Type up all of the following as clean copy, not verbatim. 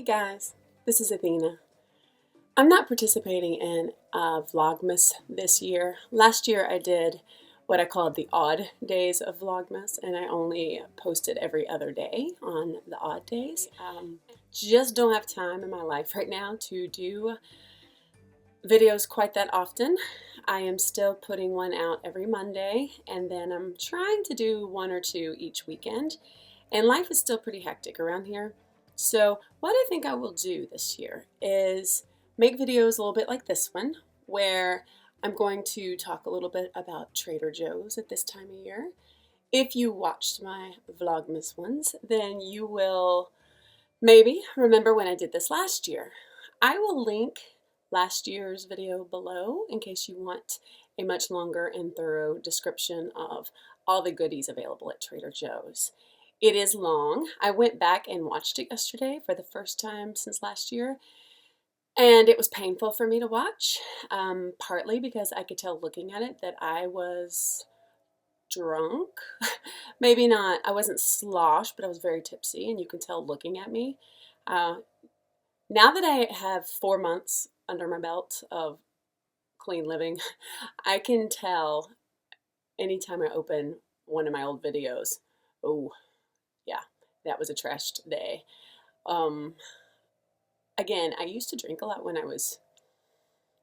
guys, this is Athena. I'm not participating in Vlogmas this year. Last year I did what I called the odd days of Vlogmas, and I only posted every other day on the odd days. Just don't have time in my life right now to do videos quite that often. I am still putting one out every Monday, and then I'm trying to do one or two each weekend. And life is still pretty hectic around here. So what I think I will do this year is make videos a little bit like this one, where I'm going to talk a little bit about Trader Joe's at this time of year. If you watched my Vlogmas ones, then you will maybe remember when I did this last year. I will link last year's video below in case you want a much longer and thorough description of all the goodies available at Trader Joe's. It is long. I went back and watched it yesterday for the first time since last year, and it was painful for me to watch, partly because I could tell looking at it that I was drunk. Maybe not, I wasn't sloshed, but I was very tipsy, and you can tell looking at me. Now that I have 4 months under my belt of clean living, I can tell anytime I open one of my old videos, oh, yeah, that was a trashed day. Again, I used to drink a lot when I was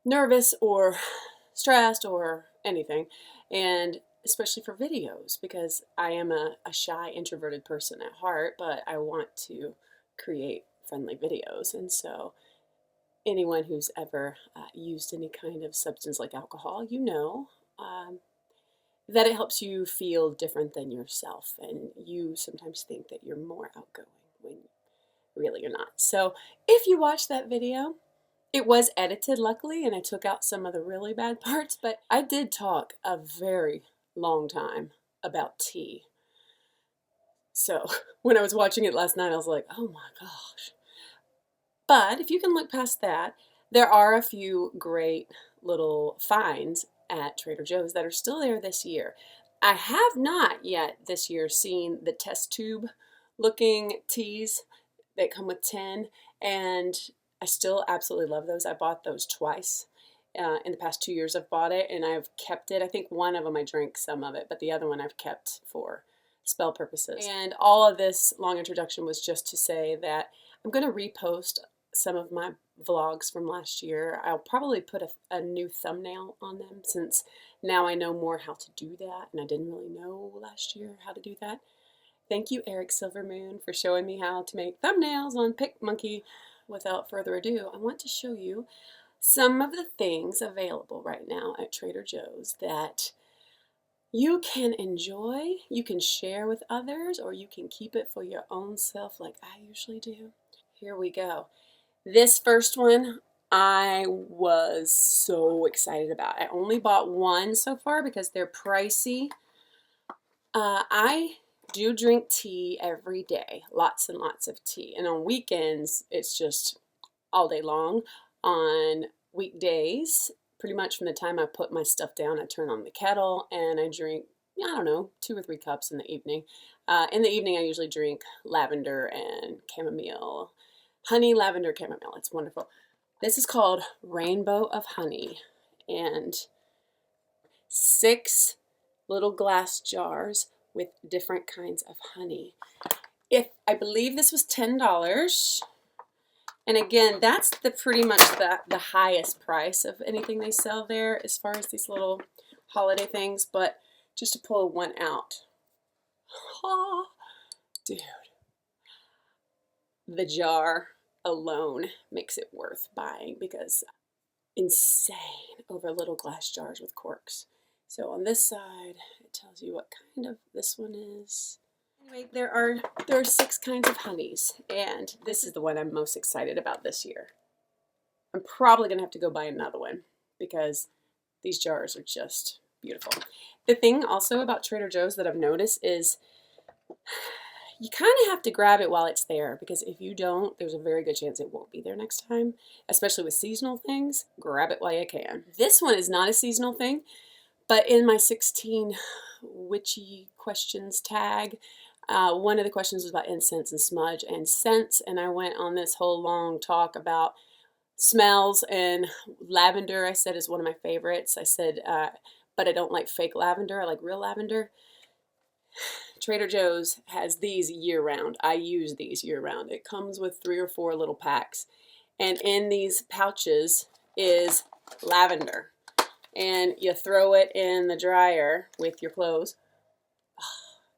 nervous or stressed or anything, and especially for videos, because I am a shy, introverted person at heart, but I want to create friendly videos. And so anyone who's ever used any kind of substance like alcohol, you know that it helps you feel different than yourself, and you sometimes think that you're more outgoing when really you're not. So if you watch that video, it was edited luckily, and I took out some of the really bad parts, but I did talk a very long time about tea. So when I was watching it last night, I was like, oh my gosh. But if you can look past that, there are a few great little finds at Trader Joe's that are still there this year. I have not yet this year seen the test tube looking teas that come with tin, and I still absolutely love those. I bought those twice. In the past 2 years I've bought it, and I've kept it. I think one of them I drank some of it, but the other one I've kept for spell purposes. And all of this long introduction was just to say that I'm going to repost some of my vlogs from last year. I'll probably put a new thumbnail on them, since now I know more how to do that, and I didn't really know last year how to do that. Thank you, Eric Silvermoon, for showing me how to make thumbnails on PicMonkey. Without further ado, I want to show you some of the things available right now at Trader Joe's that you can enjoy, you can share with others, or you can keep it for your own self like I usually do. Here we go. This first one I was so excited about. I only bought one so far because they're pricey. I do drink tea every day, lots and lots of tea. And on weekends, it's just all day long. On weekdays, pretty much from the time I put my stuff down, I turn on the kettle and I drink, I don't know, 2 or 3 cups in the evening. In the evening, I usually drink lavender and chamomile. Honey, lavender, chamomile. It's wonderful. This is called Rainbow of Honey, and 6 little glass jars with different kinds of honey. I believe this was $10. And again, that's pretty much the highest price of anything they sell there as far as these little holiday things. But just to pull one out, oh, dude, the jar alone makes it worth buying, because insane over little glass jars with corks. So on this side, it tells you what kind of this one is. Anyway, there are 6 kinds of honeys, and this is the one I'm most excited about this year. I'm probably gonna have to go buy another one because these jars are just beautiful. The thing also about Trader Joe's that I've noticed is you kind of have to grab it while it's there, because if you don't, there's a very good chance it won't be there next time, especially with seasonal things. Grab it while you can. This one is not a seasonal thing, but in my 16 witchy questions tag, One of the questions was about incense and smudge and scents, and I went on this whole long talk about smells, and lavender I said is one of my favorites. I said, but I don't like fake lavender. I like real lavender. Trader Joe's has these year round. I use these year round. It comes with 3 or 4 little packs. And in these pouches is lavender. And you throw it in the dryer with your clothes.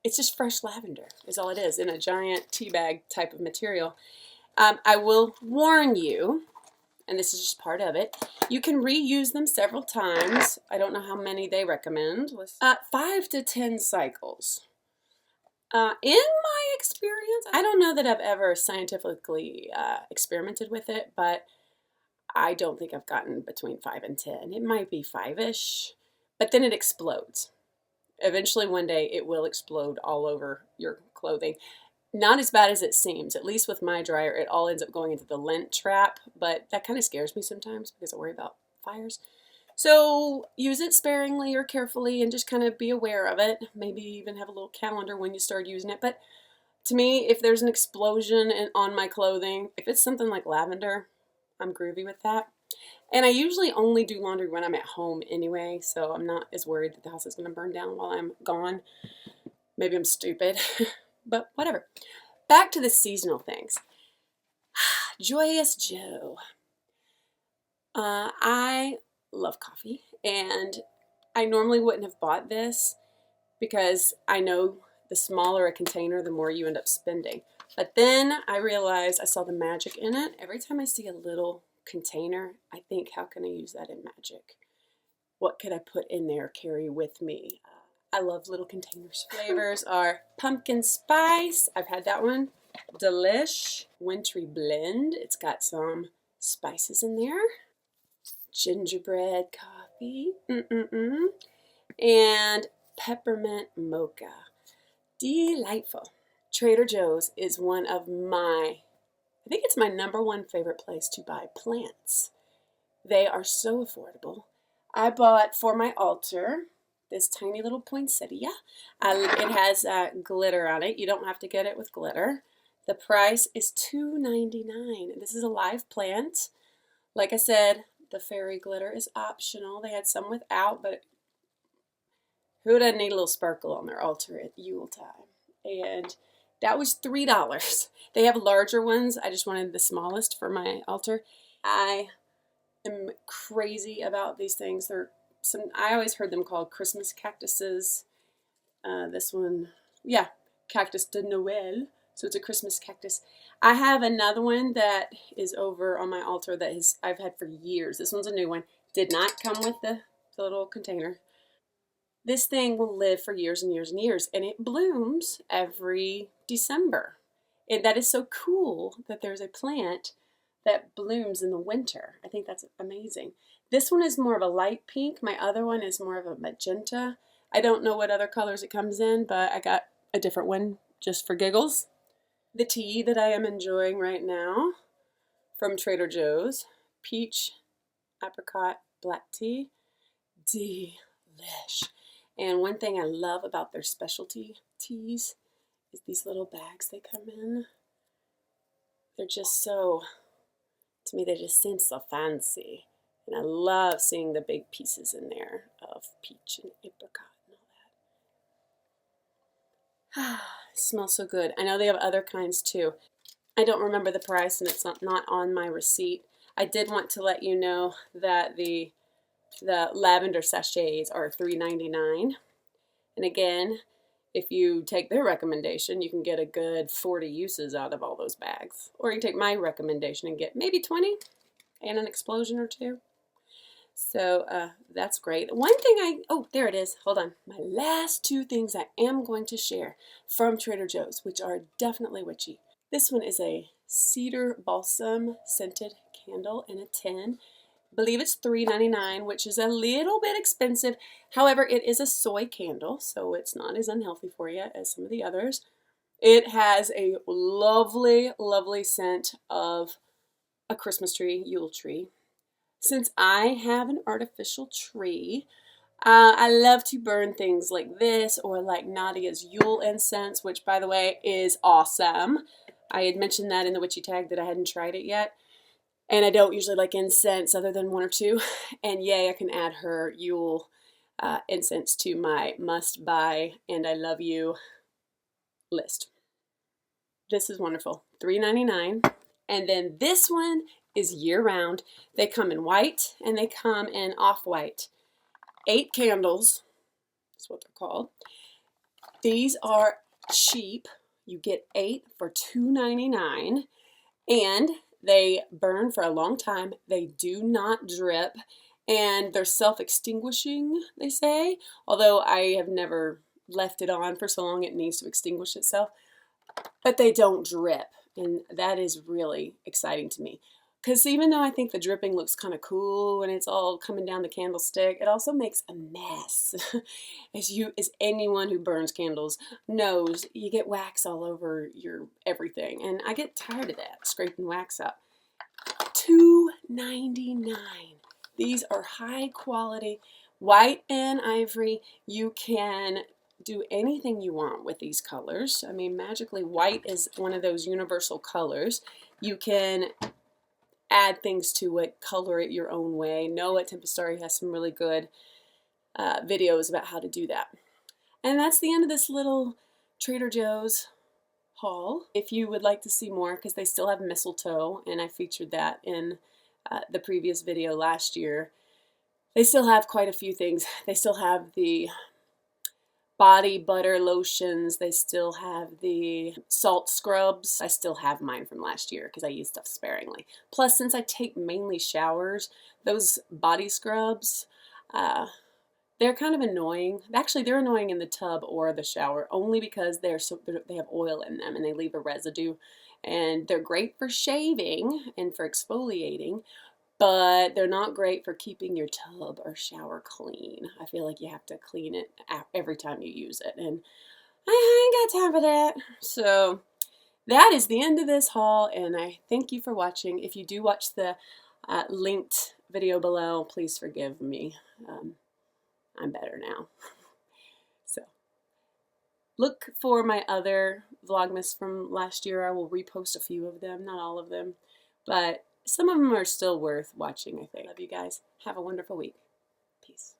It's just fresh lavender is all it is, in a giant tea bag type of material. I will warn you, and this is just part of it, you can reuse them several times. I don't know how many they recommend. 5 to 10 cycles. In my experience, I don't know that I've ever scientifically experimented with it, but I don't think I've gotten between 5 and 10. It might be 5-ish, but then it explodes. Eventually one day it will explode all over your clothing. Not as bad as it seems. At least with my dryer, it all ends up going into the lint trap, but that kind of scares me sometimes because I worry about fires. So use it sparingly or carefully and just kind of be aware of it. Maybe even have a little calendar when you start using it. But to me, if there's an explosion on my clothing, if it's something like lavender, I'm groovy with that. And I usually only do laundry when I'm at home anyway, so I'm not as worried that the house is going to burn down while I'm gone. Maybe I'm stupid, but whatever. Back to the seasonal things. Joyous Joe. I love coffee, and I normally wouldn't have bought this because I know the smaller a container, the more you end up spending. But then I realized I saw the magic in it. Every time I see a little container, I think, how can I use that in magic? What could I put in there, carry with me? I love little containers. Flavors are pumpkin spice. I've had that one. Delish. Wintry blend. It's got some spices in there. Gingerbread coffee. And peppermint mocha. Delightful. Trader Joe's is one of my, I think it's my #1 favorite place to buy plants. They are so affordable. I bought for my altar this tiny little poinsettia. It has glitter on it. You don't have to get it with glitter. The price is $2.99. This is a live plant. Like I said, the fairy glitter is optional. They had some without, but who doesn't need a little sparkle on their altar at Yule time? And that was $3. They have larger ones. I just wanted the smallest for my altar. I am crazy about these things. I always heard them called Christmas cactuses. This one, yeah, Cactus de Noël. So it's a Christmas cactus. I have another one that is over on my altar that I've had for years. This one's a new one. Did not come with the little container. This thing will live for years and years and years, and it blooms every December. And that is so cool that there's a plant that blooms in the winter. I think that's amazing. This one is more of a light pink. My other one is more of a magenta. I don't know what other colors it comes in, but I got a different one just for giggles. The tea that I am enjoying right now from Trader Joe's, peach, apricot, black tea, delish. And one thing I love about their specialty teas is these little bags they come in. They're just so, to me, they just seem so fancy. And I love seeing the big pieces in there of peach and apricot and all that. It smells so good. I know they have other kinds too. I don't remember the price, and it's not on my receipt. I did want to let you know that the lavender sachets are $3.99. And again, if you take their recommendation, you can get a good 40 uses out of all those bags. Or you can take my recommendation and get maybe 20 and an explosion or 2. So that's great. One thing oh, there it is. Hold on. My last 2 things I am going to share from Trader Joe's, which are definitely witchy. This one is a cedar balsam scented candle in a tin. I believe it's $3.99, which is a little bit expensive. However, it is a soy candle, so it's not as unhealthy for you as some of the others. It has a lovely, lovely scent of a Christmas tree, Yule tree. Since I have an artificial tree, I love to burn things like this, or like Nadia's Yule incense, which by the way is awesome. I had mentioned that in the Witchy tag that I hadn't tried it yet. And I don't usually like incense other than one or two. And yay, I can add her Yule incense to my must buy and I love you list. This is wonderful. $3.99. And then this one is year round. They come in white and they come in off-white. 8 candles. That's what they're called. These are cheap. You get 8 for $2.99. And they burn for a long time. They do not drip. And they're self-extinguishing, they say. Although I have never left it on for so long it needs to extinguish itself. But they don't drip. And that is really exciting to me. Because even though I think the dripping looks kind of cool when it's all coming down the candlestick, it also makes a mess. As anyone who burns candles knows, you get wax all over your everything. And I get tired of that, scraping wax up. $2.99. These are high quality, white and ivory. You can do anything you want with these colors. I mean, magically, white is one of those universal colors. You can add things to it, color it your own way. Noah Tempestari has some really good videos about how to do that. And that's the end of this little Trader Joe's haul. If you would like to see more, because they still have mistletoe, and I featured that in the previous video last year, they still have quite a few things. They still have the body butter lotions. They still have the salt scrubs. I still have mine from last year because I use stuff sparingly. Plus, since I take mainly showers, those body scrubs, they're kind of annoying. Actually, they're annoying in the tub or the shower only because they have oil in them and they leave a residue. And they're great for shaving and for exfoliating, but they're not great for keeping your tub or shower clean. I feel like you have to clean it every time you use it, and I ain't got time for that. So that is the end of this haul, and I thank you for watching. If you do watch the linked video below, please forgive me. I'm better now. So look for my other Vlogmas from last year. I will repost a few of them, not all of them, but some of them are still worth watching, I think. Love you guys. Have a wonderful week. Peace.